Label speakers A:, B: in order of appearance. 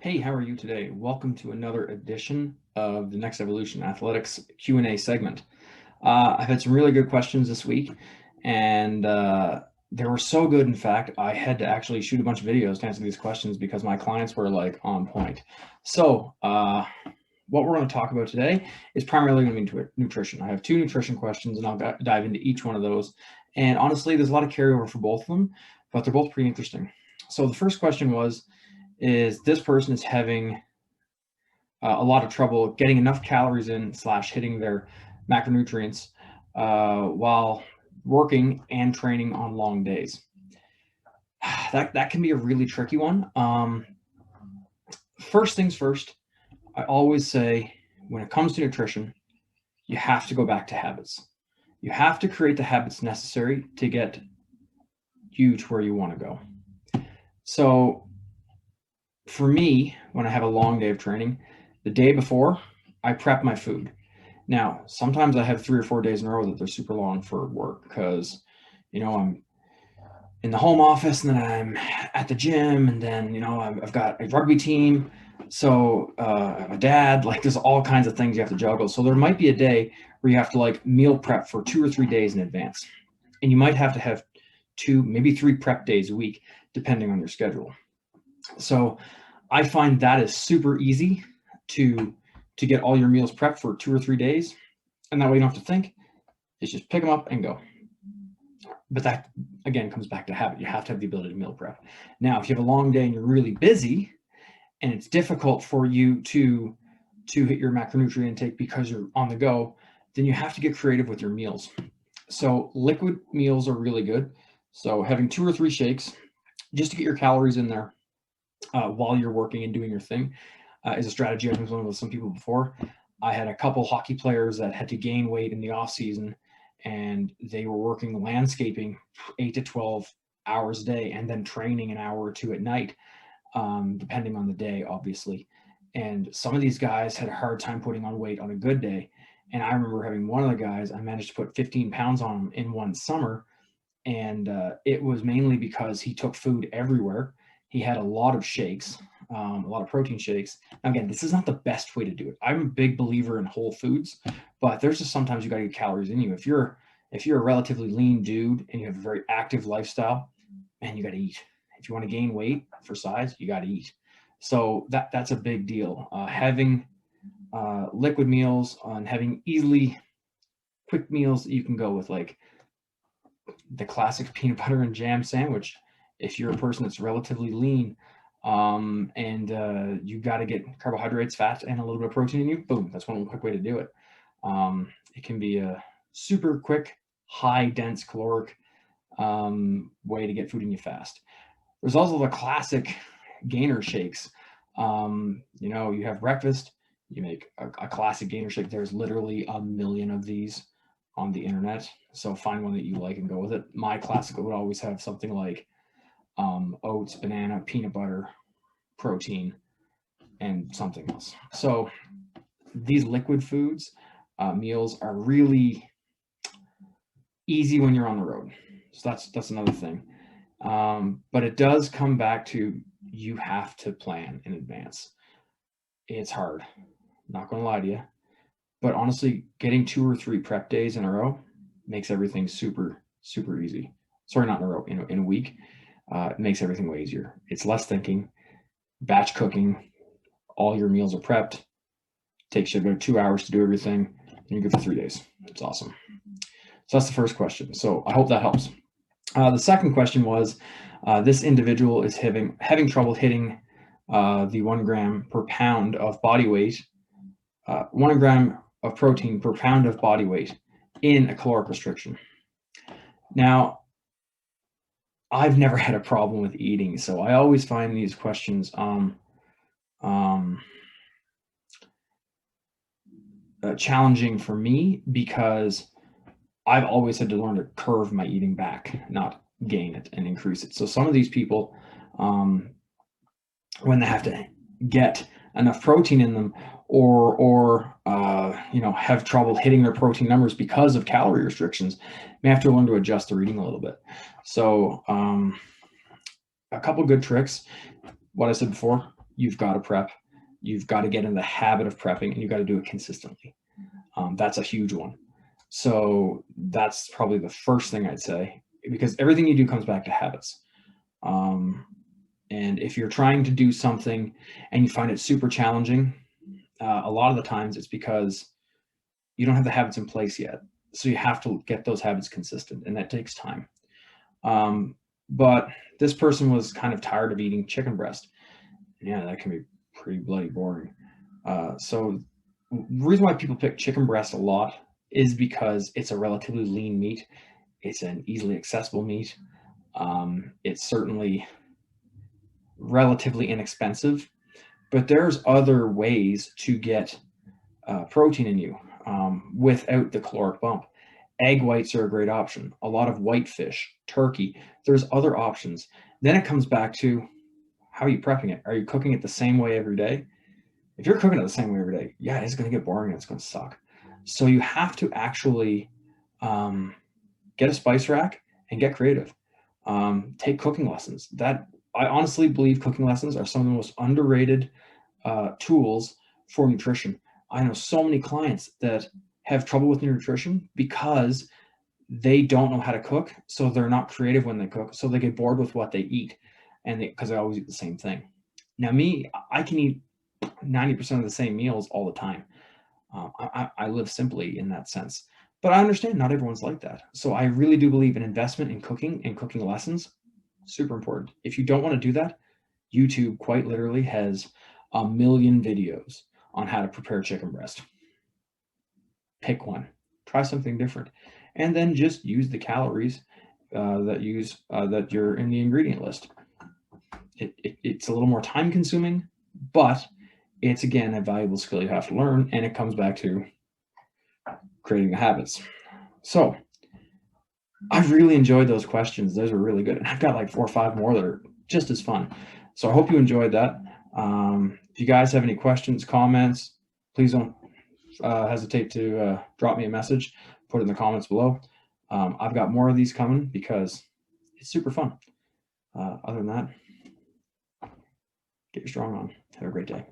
A: Hey, how are you today? Welcome to another edition of the Next Evolution Athletics Q&A segment. I've had some really good questions this week, and they were so good, in fact, I had to actually shoot a bunch of videos to answer these questions because my clients were like on point. So what we're going to talk about today is primarily going to be nutrition. I have two nutrition questions, and I'll dive into each one of those. And honestly, there's a lot of carryover for both of them, but they're both pretty interesting. So the first question is this person is having a lot of trouble getting enough calories in / hitting their macronutrients while working and training on long days. That can be a really tricky one. First things first, I always say when it comes to nutrition, you have to go back to habits. You have to create the habits necessary to get you to where you want to go. So for me, when I have a long day of training, the day before, I prep my food. Now, sometimes I have 3 or 4 days in a row that they're super long for work because, I'm in the home office and then I'm at the gym and then, I've got a rugby team. So I'm a dad, like there's all kinds of things you have to juggle. So there might be a day where you have to like meal prep for 2 or 3 days in advance. And you might have to have 2, maybe 3 prep days a week, depending on your schedule. So I find that is super easy to get all your meals prepped for 2 or 3 days. And that way you don't have to think. It's just pick them up and go. But that, again, comes back to habit. You have to have the ability to meal prep. Now, if you have a long day and you're really busy and it's difficult for you to hit your macronutrient intake because you're on the go, then you have to get creative with your meals. So liquid meals are really good. So having 2 or 3 shakes just to get your calories in there while you're working and doing your thing is a strategy I've implemented with some people before. I had a couple hockey players that had to gain weight in the off season, and they were working landscaping 8 to 12 hours a day and then training an hour or 2 at night, depending on the day, obviously. And some of these guys had a hard time putting on weight on a good day. And I remember having one of the guys, I managed to put 15 pounds on him in one summer. And it was mainly because he took food everywhere. He had a lot of shakes, a lot of protein shakes. Now, again, this is not the best way to do it. I'm a big believer in whole foods, but there's just sometimes you got to get calories in you. If you're a relatively lean dude and you have a very active lifestyle, man, you got to eat. If you want to gain weight for size, you got to eat. So that's a big deal. Having liquid meals and having easily quick meals that you can go with, like the classic peanut butter and jam sandwich. If you're a person that's relatively lean and you got to get carbohydrates, fat, and a little bit of protein in you, boom, that's one quick way to do it. It can be a super quick, high dense caloric way to get food in you fast. There's also the classic gainer shakes. You have breakfast, you make a classic gainer shake. There's literally a million of these on the internet. So find one that you like and go with it. My classic would always have something like oats, banana, peanut butter, protein, and something else. So these liquid foods, meals are really easy when you're on the road. So that's another thing. But it does come back to you have to plan in advance. It's hard. Not going to lie to you. But honestly, getting 2 or 3 prep days in a row makes everything super, super easy. Sorry, not in a row, in a week. It makes everything way easier. It's less thinking, batch cooking, all your meals are prepped, takes you about 2 hours to do everything, and you're good for 3 days. It's awesome. So that's the first question. So I hope that helps. The second question was, this individual is having trouble hitting the 1 gram per pound of body weight, 1 gram of protein per pound of body weight in a caloric restriction. Now, I've never had a problem with eating, so I always find these questions challenging for me because I've always had to learn to curve my eating back, not gain it and increase it. So some of these people, when they have to get enough protein in them or have trouble hitting their protein numbers because of calorie restrictions, may have to learn to adjust their eating a little bit. So a couple good tricks. What I said before, you've got to prep. You've got to get in the habit of prepping, and you've got to do it consistently. That's a huge one. So that's probably the first thing I'd say, because everything you do comes back to habits. And if you're trying to do something and you find it super challenging, a lot of the times it's because you don't have the habits in place yet. So you have to get those habits consistent, and that takes time. But this person was kind of tired of eating chicken breast. Yeah, that can be pretty bloody boring. So the reason why people pick chicken breast a lot is because it's a relatively lean meat. It's an easily accessible meat. It's certainly relatively inexpensive, but there's other ways to get protein in you without the caloric bump. Egg whites are a great option. A lot of whitefish, turkey. There's other options. Then it comes back to, how are you prepping it? Are you cooking it the same way every day? If you're cooking it the same way every day, yeah, it's going to get boring and it's going to suck. So you have to actually get a spice rack and get creative. Take cooking lessons. That, I honestly believe cooking lessons are some of the most underrated tools for nutrition. I know so many clients that have trouble with nutrition because they don't know how to cook, so they're not creative when they cook, so they get bored with what they eat, and because they always eat the same thing. Now me, I can eat 90% of the same meals all the time. I live simply in that sense, but I understand not everyone's like that. So I really do believe an investment in cooking and cooking lessons, super important. If you don't want to do that, YouTube quite literally has a million videos on how to prepare chicken breast. Pick one, try something different, and then just use the calories that you're in the ingredient list. It's a little more time consuming, but it's, again, a valuable skill you have to learn, and it comes back to creating the habits. So I've really enjoyed those questions. Those were really good, and I've got like 4 or 5 more that are just as fun. So I hope you enjoyed that. If you guys have any questions, comments, please don't hesitate to drop me a message, put it in the comments below. I've got more of these coming because it's super fun. Other than that, get your strong on. Have a great day.